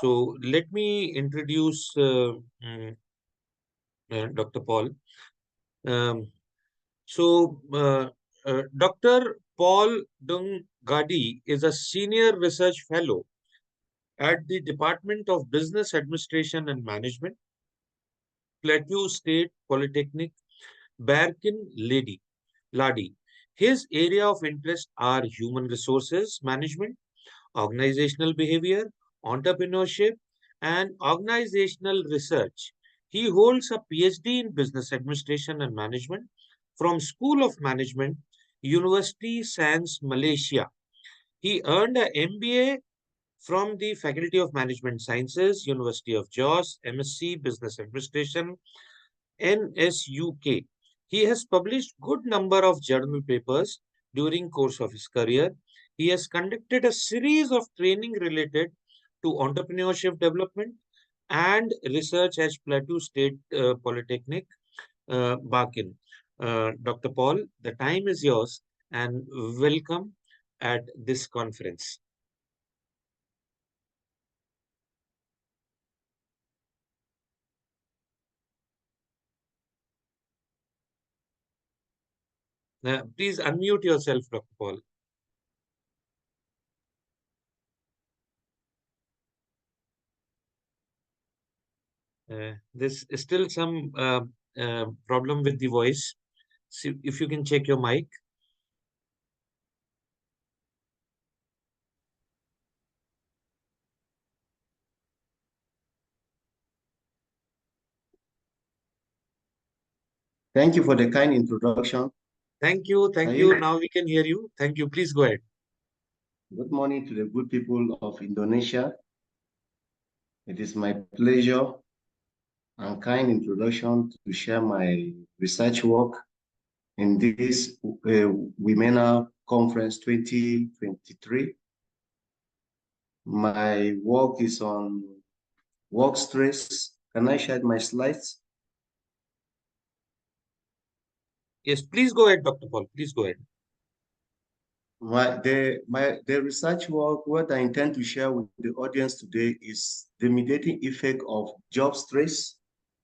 So let me introduce Dr. Paul. Um, Dr. Paul Dung Gadi is a senior research fellow at the Department of Business Administration and Management, Plateau State Polytechnic Barkin, Ladi. His area of interest are human resources management, organizational behavior, entrepreneurship, and organizational research. He holds a Ph.D. in Business Administration and Management from School of Management, Universiti Sains Malaysia. He earned a MBA from the Faculty of Management Sciences, University of Jos, MSc Business Administration NSUK. He has published good number of journal papers during course of his career. He has conducted a series of training related to entrepreneurship development and research at Plateau State Polytechnic Barkin. Dr. Paul, the time is yours and welcome at this conference. Please unmute yourself, Dr. Paul. There's still some problem with the voice. See if you can check your mic. Thank you for the kind introduction. Thank you. Thank you. Now we can hear you. Thank you. Please go ahead. Good morning to the good people of Indonesia. It is my pleasure and kind introduction to share my research work in this Womena Conference 2023. My work is on work stress. Can I share my slides? Yes, please go ahead, Dr. Paul. Please go ahead. The research work, what I intend to share with the audience today is the mediating effect of job stress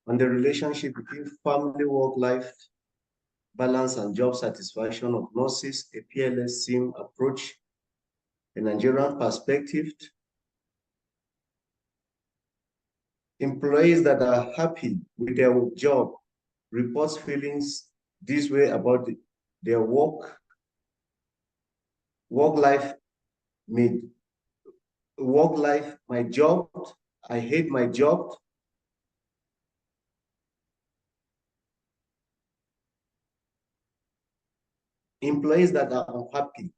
on the relationship between family work-life balance and job satisfaction of nurses, a PLS SIM approach, a Nigerian perspective. Employees that are happy with their job reports feelings this way about their work-life, my job, I hate my job. Employees that are unhappy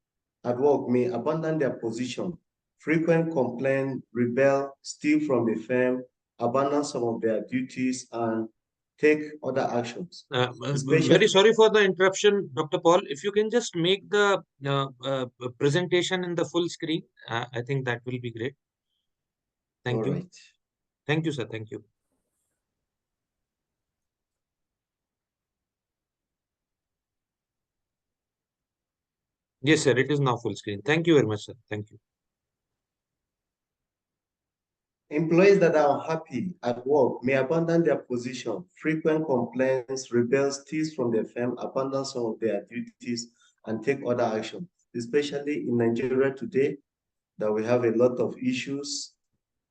at work may abandon their position, frequent complain, rebel, steal from the firm, abandon some of their duties, and take other actions. Very sorry for the interruption, Dr. Paul. If you can just make the presentation in the full screen, I think that will be great. Thank you. Right. Thank you, sir. Thank you. Yes, sir. It is now full screen. Thank you very much, sir. Thank you. Employees that are unhappy at work may abandon their position, frequent complaints, rebel, steal from the firm, abandon some of their duties, and take other actions, especially in Nigeria today, that we have a lot of issues.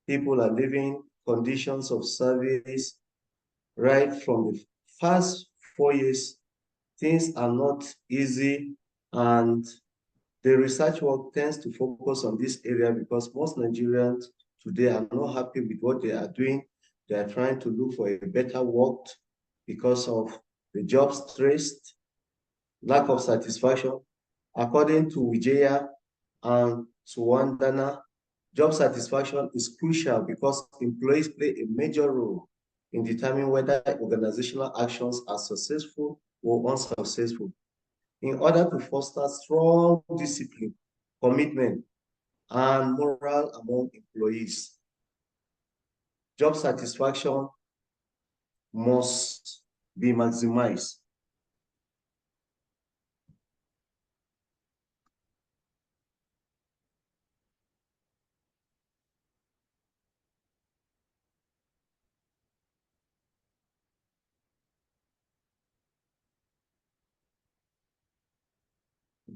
People are living conditions of service right from the first 4 years. Things are not easy, and the research work tends to focus on this area because most Nigerians today are not happy with what they are doing. They are trying to look for a better work because of the job stress, lack of satisfaction. According to Wijaya and Suwandana, job satisfaction is crucial because employees play a major role in determining whether organizational actions are successful or unsuccessful. In order to foster strong discipline, commitment, and morale among employees, job satisfaction must be maximized.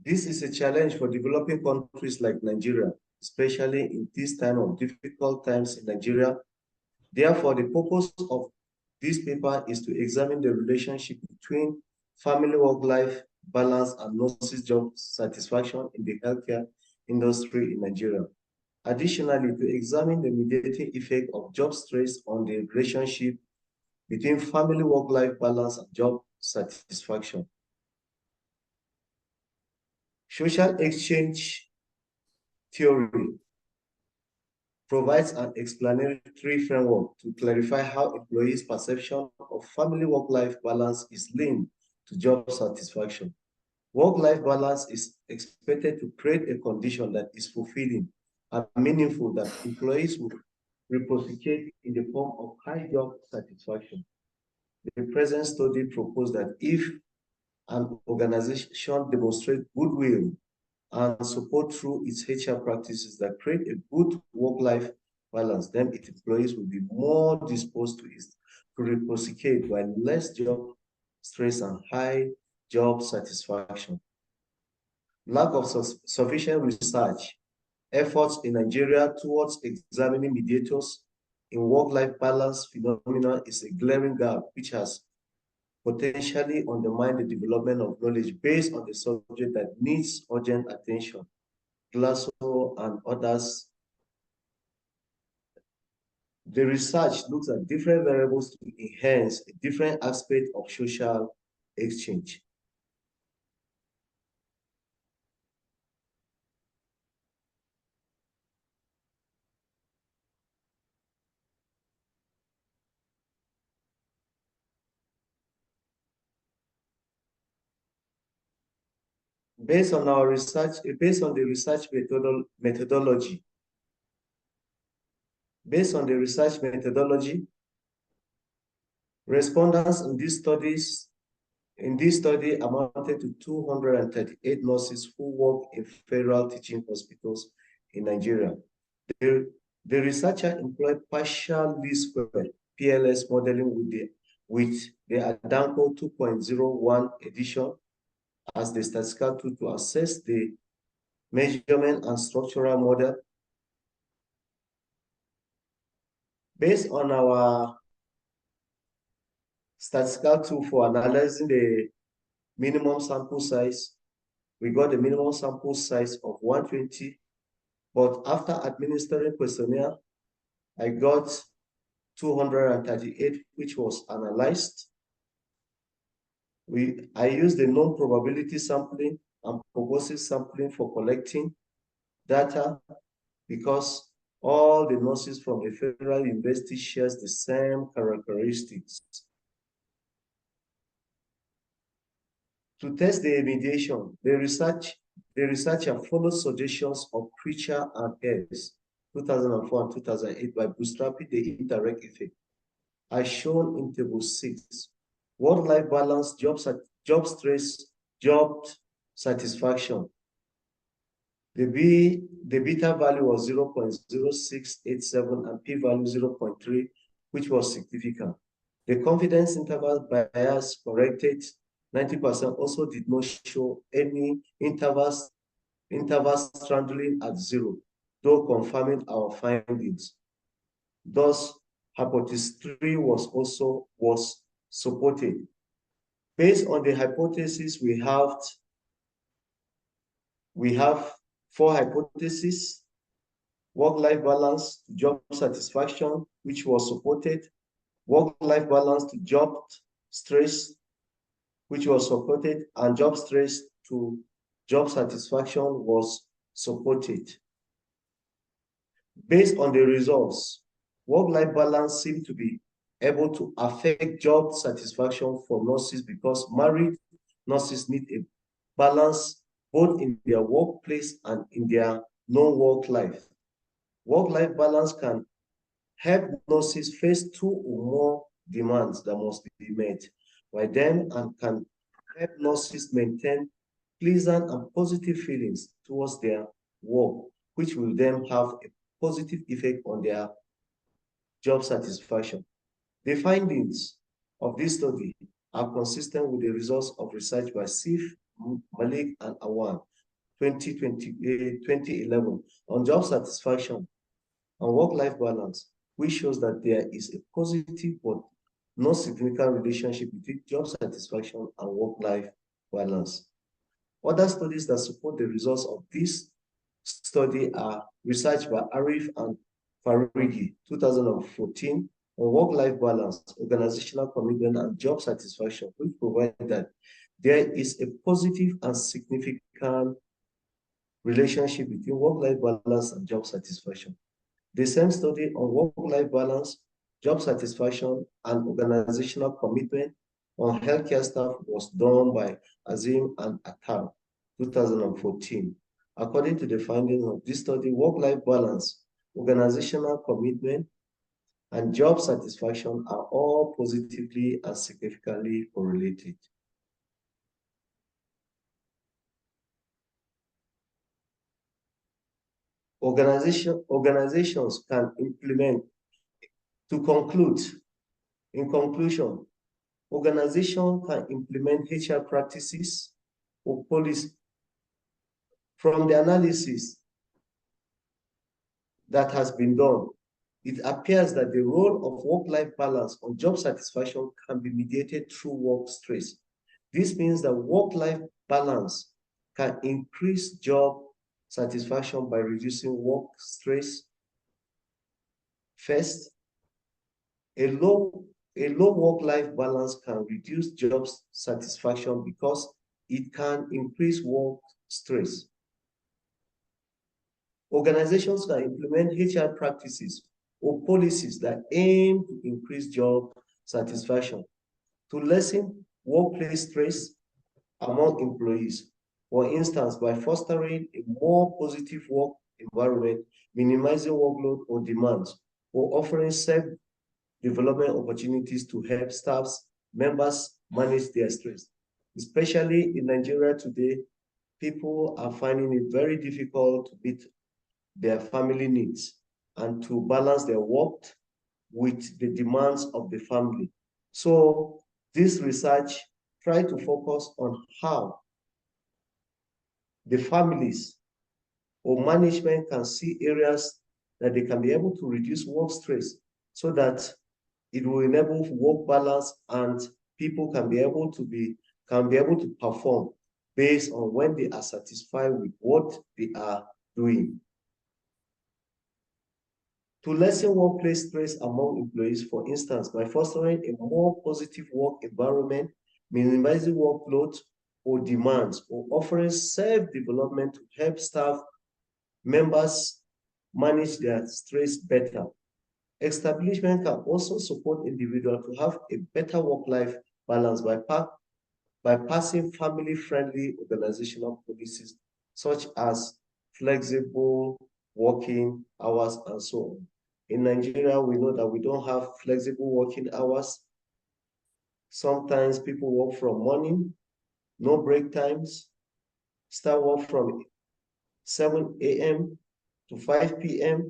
This is a challenge for developing countries like Nigeria, especially in this time of difficult times in Nigeria. Therefore, the purpose of this paper is to examine the relationship between family work-life balance and nurses' job satisfaction in the healthcare industry in Nigeria. Additionally, to examine the mediating effect of job stress on the relationship between family work-life balance and job satisfaction. Social exchange theory provides an explanatory framework to clarify how employees' perception of family work-life balance is linked to job satisfaction. Work-life balance is expected to create a condition that is fulfilling and meaningful that employees will reciprocate in the form of high job satisfaction. The present study proposed that if an organization demonstrates goodwill and support through its HR practices that create a good work-life balance, then its employees will be more disposed to reciprocate while less job stress and high job satisfaction. Lack of sufficient research efforts in Nigeria towards examining mediators in work-life balance phenomena is a glaring gap which has potentially undermine the development of knowledge based on the subject that needs urgent attention. Glasso and others. The research looks at different variables to enhance a different aspect of social exchange. Based on our research, based on the research methodology, respondents in this study amounted to 238 nurses who work in federal teaching hospitals in Nigeria. The researcher employed partial least square PLS modeling with the Adanko 2.01 edition as the statistical tool to assess the measurement and structural model. Based on our statistical tool for analyzing the minimum sample size, we got the minimum sample size of 120, but after administering questionnaire, I got 238, which was analyzed. I used the known probability sampling and purposive sampling for collecting data because all the nurses from the federal university shares the same characteristics. To test the mediation, the researcher followed suggestions of Preacher and Hess, 2004 and 2008, by bootstrapping the indirect effect, as shown in Table 6. Work-life balance, job stress, job satisfaction. The beta value was 0.0687 and p-value 0.3, which was significant. The confidence interval bias corrected 90% also did not show any intervals straddling at 0, though confirming our findings. Thus, hypothesis 3 was supported. Based on the hypothesis, we have 4 hypotheses: work-life balance to job satisfaction, which was supported; work-life balance to job stress, which was supported; and job stress to job satisfaction was supported. Based on the results, work-life balance seemed to be able to affect job satisfaction for nurses because married nurses need a balance both in their workplace and in their non-work life. Work-life balance can help nurses face 2 or more demands that must be met by them and can help nurses maintain pleasant and positive feelings towards their work, which will then have a positive effect on their job satisfaction. The findings of this study are consistent with the results of research by SIF Malik and Awan, 2011, on job satisfaction and work-life balance, which shows that there is a positive but not significant relationship between job satisfaction and work-life balance. Other studies that support the results of this study are research by Arif and Farigi, 2014, on work-life balance, organizational commitment, and job satisfaction, which provide that there is a positive and significant relationship between work-life balance and job satisfaction. The same study on work-life balance, job satisfaction, and organizational commitment on healthcare staff was done by Azim and Attar, 2014. According to the findings of this study, work-life balance, organizational commitment, and job satisfaction are all positively and significantly correlated. Organizations can implement, in conclusion, organization can implement HR practices or policy. From the analysis that has been done, it appears that the role of work-life balance on job satisfaction can be mediated through work stress. This means that work-life balance can increase job satisfaction by reducing work stress. First, a low work-life balance can reduce job satisfaction because it can increase work stress. Organizations can implement HR practices or policies that aim to increase job satisfaction, to lessen workplace stress among employees. For instance, by fostering a more positive work environment, minimizing workload or demands, or offering self-development opportunities to help staffs members manage their stress. Especially in Nigeria today, people are finding it very difficult to meet their family needs and to balance their work with the demands of the family. So this research tried to focus on how the families or management can see areas that they can be able to reduce work stress so that it will enable work balance and people can be able to perform based on when they are satisfied with what they are doing. To lessen workplace stress among employees, for instance, by fostering a more positive work environment, minimizing workload or demands, or offering self-development to help staff members manage their stress better. Establishment can also support individuals to have a better work-life balance by passing family-friendly organizational policies such as flexible working hours and so on. In Nigeria, we know that we don't have flexible working hours. Sometimes people work from morning, no break times, start work from 7 a.m. to 5 p.m.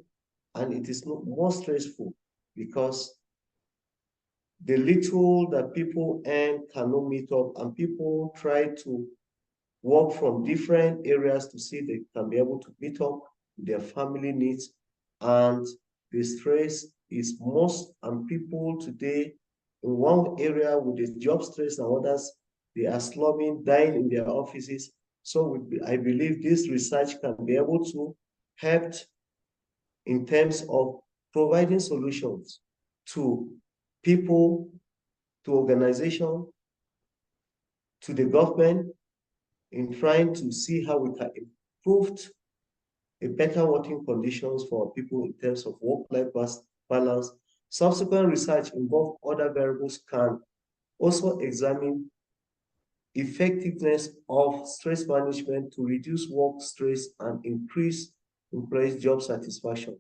and it is more stressful because the little that people earn cannot meet up and people try to work from different areas to see they can be able to meet up their family needs, and the stress is most, and people today in one area with the job stress and others, they are slumming, dying in their offices. So I believe this research can be able to help in terms of providing solutions to people, to organizations, to the government in trying to see how we can improve a better working conditions for people in terms of work-life balance. Subsequent research involve other variables can also examine effectiveness of stress management to reduce work stress and increase employees' job satisfaction.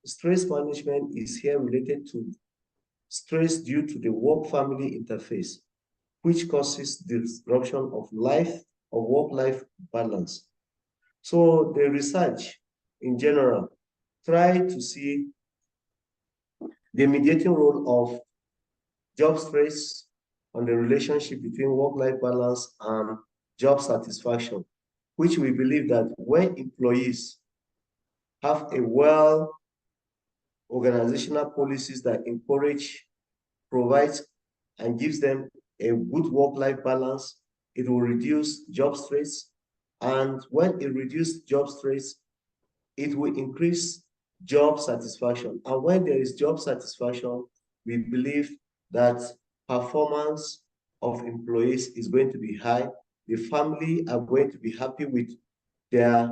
Stress management is here related to stress due to the work-family interface, which causes disruption of work-life balance. So the research in general tried to see the mediating role of job stress on the relationship between work-life balance and job satisfaction, which we believe that when employees have a well organizational policies that encourage, provides, and gives them a good work-life balance, it will reduce job stress. And when it reduces job stress, it will increase job satisfaction. And when there is job satisfaction, we believe that performance of employees is going to be high. The family are going to be happy with their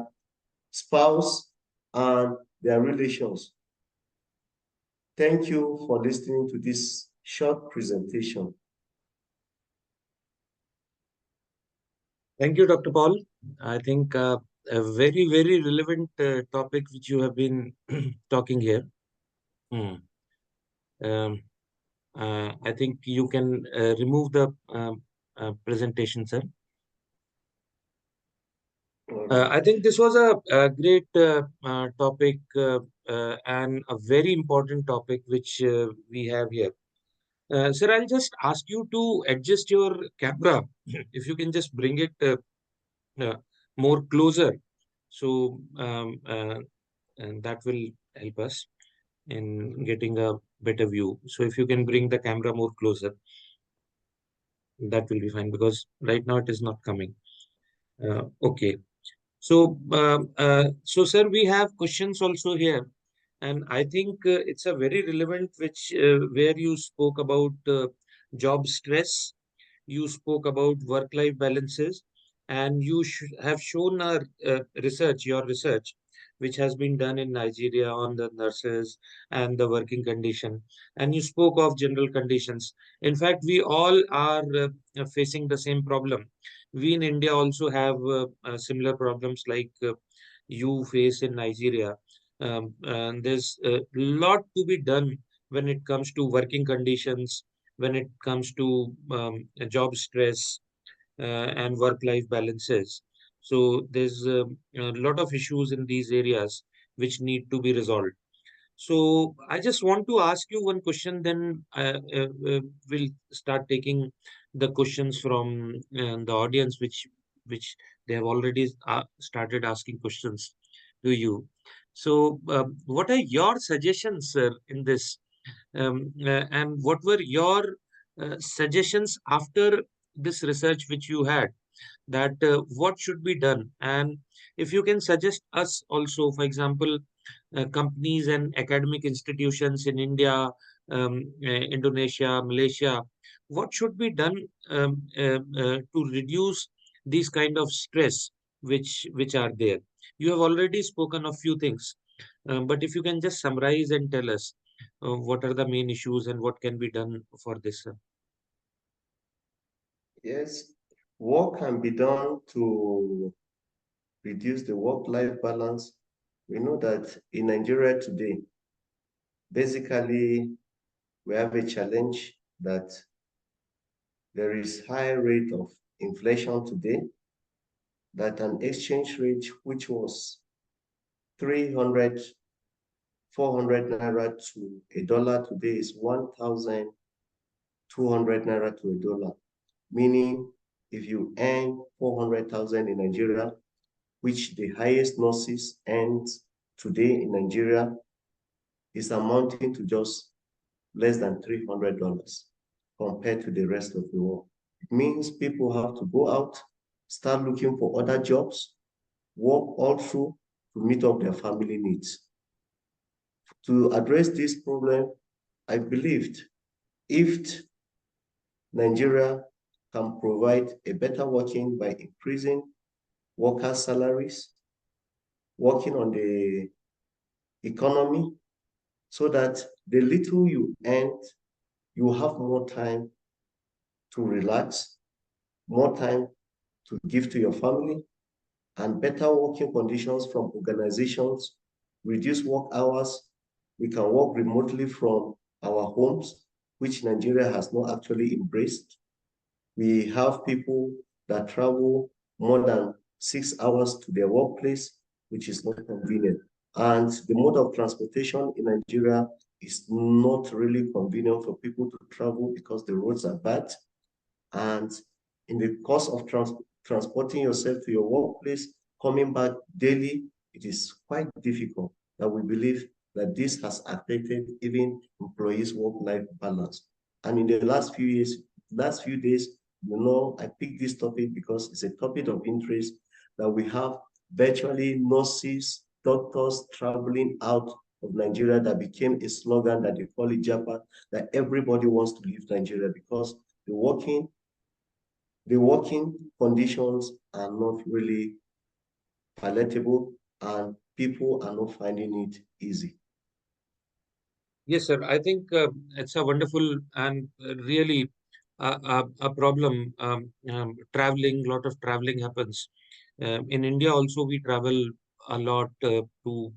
spouse and their relations. Thank you for listening to this short presentation. Thank you, Dr. Paul. I think a very, very relevant topic which you have been talking here. I think you can remove the presentation, sir. I think this was a great topic and a very important topic which we have here. Sir, I'll just ask you to adjust your camera. If you can just bring it more closer. So and that will help us in getting a better view. So if you can bring the camera more closer, that will be fine, because right now it is not coming. Okay. So, sir, we have questions also here, and I think it's a very relevant which where you spoke about job stress, you spoke about work-life balances, and you have shown your research, which has been done in Nigeria on the nurses and the working condition, and you spoke of general conditions. In fact, we all are facing the same problem. We in India also have similar problems like you face in Nigeria. And there's a lot to be done when it comes to working conditions, when it comes to job stress and work-life balances. So there's a lot of issues in these areas which need to be resolved. So I just want to ask you one question, then we'll start taking the questions from the audience, which they have already started asking questions to you. So what are your suggestions, sir, in this? And what were your suggestions after this research which you had, that what should be done? And if you can suggest us also, for example, companies and academic institutions in India, Indonesia, Malaysia, what should be done to reduce these kind of stress which are there? You have already spoken of few things, but if you can just summarize and tell us what are the main issues and what can be done for this, sir? Yes, work can be done to reduce the work-life balance. We know that in Nigeria today, basically, we have a challenge that there is high rate of inflation today, that an exchange rate which was 300, 400 naira to a dollar today is 1,200 naira to a dollar, meaning if you earn 400,000 in Nigeria, which the highest nurses earn today in Nigeria, is amounting to just less than $300 compared to the rest of the world. It means people have to go out, start looking for other jobs, work all through to meet up their family needs. To address this problem, I believed if Nigeria can provide a better working by increasing workers' salaries, working on the economy, so that the little you earn, you have more time to relax, more time to give to your family, and better working conditions from organizations, reduce work hours. We can work remotely from our homes, which Nigeria has not actually embraced. We have people that travel more than 6 hours to their workplace, which is not convenient. And the mode of transportation in Nigeria is not really convenient for people to travel because the roads are bad. And in the course of transporting yourself to your workplace, coming back daily, it is quite difficult. That we believe that this has affected even employees' work-life balance. And in the last few years, last few days, I picked this topic because it's a topic of interest that we have virtually nurses, doctors traveling out of Nigeria that became a slogan that they call it Japan, that everybody wants to leave Nigeria because the working conditions are not really palatable and people are not finding it easy. Yes, sir. I think it's a wonderful and really a problem. Traveling, lot of traveling happens. In India also, we travel a lot to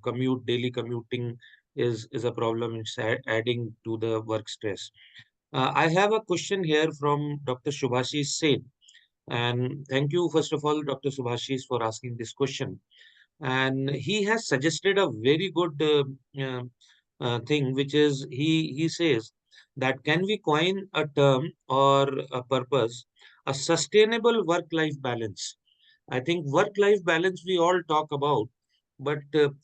commute. Daily commuting is a problem. It's adding to the work stress. I have a question here from Dr. Subhashish Sen. And thank you, first of all, Dr. Subhashish, for asking this question. And he has suggested a very good thing, which is he says that can we coin a term or a purpose, a sustainable work-life balance? I think work-life balance we all talk about, but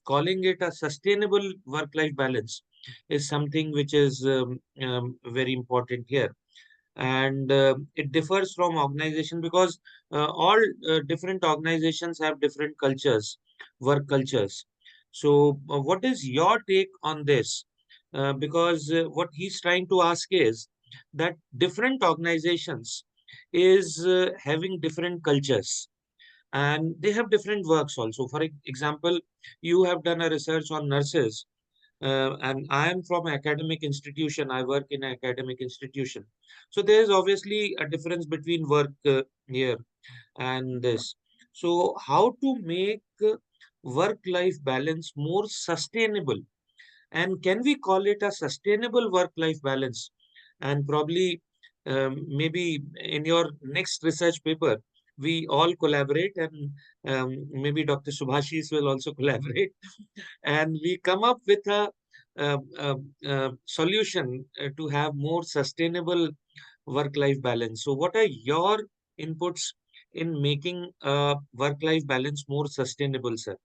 calling it a sustainable work-life balance is something which is very important here. And it differs from organization because all different organizations have different cultures, work cultures. So what is your take on this? Because what he's trying to ask is that different organizations is having different cultures and they have different works also. For example, you have done a research on nurses, and I am from academic institution. I work in an academic institution. So there is obviously a difference between work here and this. So how to make work-life balance more sustainable? And can we call it a sustainable work-life balance? And probably, maybe in your next research paper, we all collaborate, and maybe Dr. Subhashis will also collaborate, and we come up with a solution to have more sustainable work-life balance. So, what are your inputs in making work-life balance more sustainable, sir?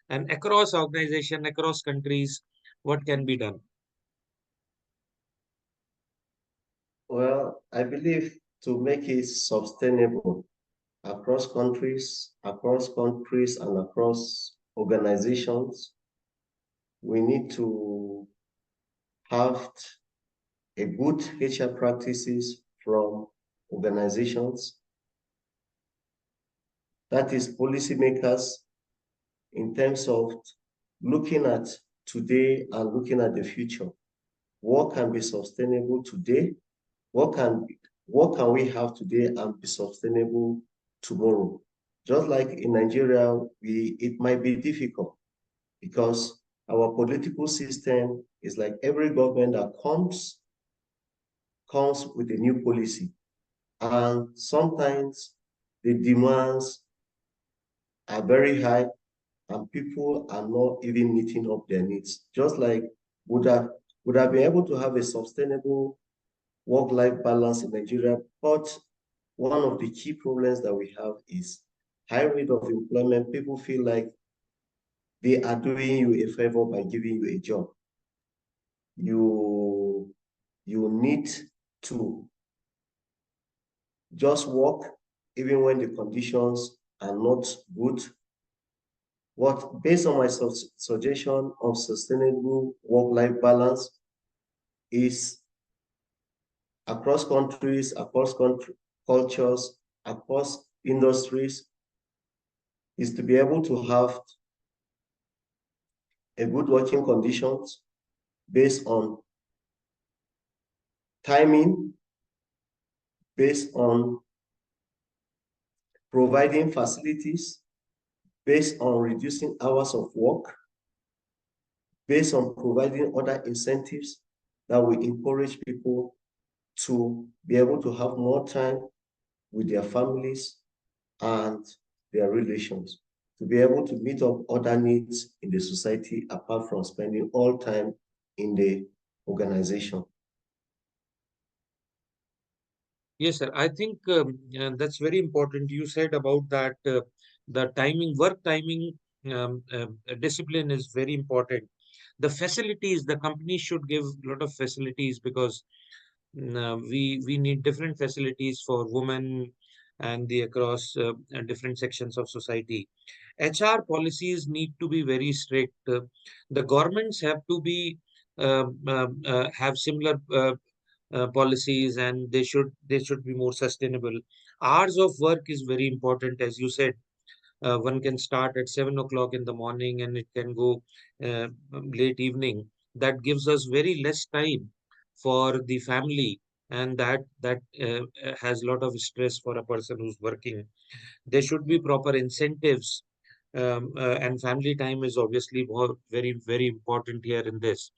And across organization, across countries, what can be done? Well, I believe to make it sustainable across countries and across organizations, we need to have a good HR practices from organizations, that is policymakers, in terms of looking at today and looking at the future. What can be sustainable today? What can we have today and be sustainable tomorrow? Just like in Nigeria, it might be difficult because our political system is like every government that comes with a new policy. And sometimes the demands are very high and people are not even meeting up their needs. Just like would have would have been able to have a sustainable work-life balance in Nigeria, but one of the key problems that we have is high rate of employment. People feel like they are doing you a favor by giving you a job. You need to just work even when the conditions are not good. Based on my suggestion of sustainable work-life balance is across countries, cultures, across industries, is to be able to have a good working conditions based on timing, based on providing facilities, based on reducing hours of work, based on providing other incentives that will encourage people to be able to have more time with their families and their relations, to be able to meet up other needs in the society apart from spending all time in the organization. Yes, sir. I think that's very important. You said about that the timing, work timing discipline is very important. The facilities, the company should give a lot of facilities because we need different facilities for women and the across different sections of society. HR policies need to be very strict. The governments have to be have similar policies, and they should be more sustainable. Hours of work is very important, as you said. One can start at 7 o'clock in the morning and it can go late evening. That gives us very less time for the family, and that has a lot of stress for a person who's working. There should be proper incentives, and family time is obviously very, very important here in this.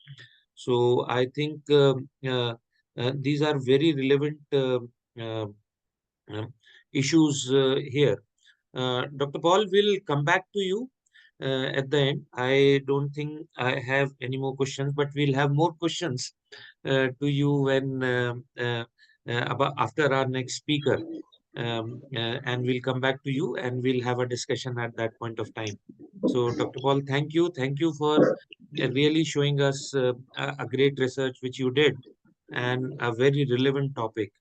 So I think these are very relevant uh, um, issues here. Dr. Paul will come back to you at the end. I don't think I have any more questions, but we'll have more questions to you when about after our next speaker, and we'll come back to you and we'll have a discussion at that point of time. So, Dr. Paul, thank you for really showing us a great research which you did and a very relevant topic.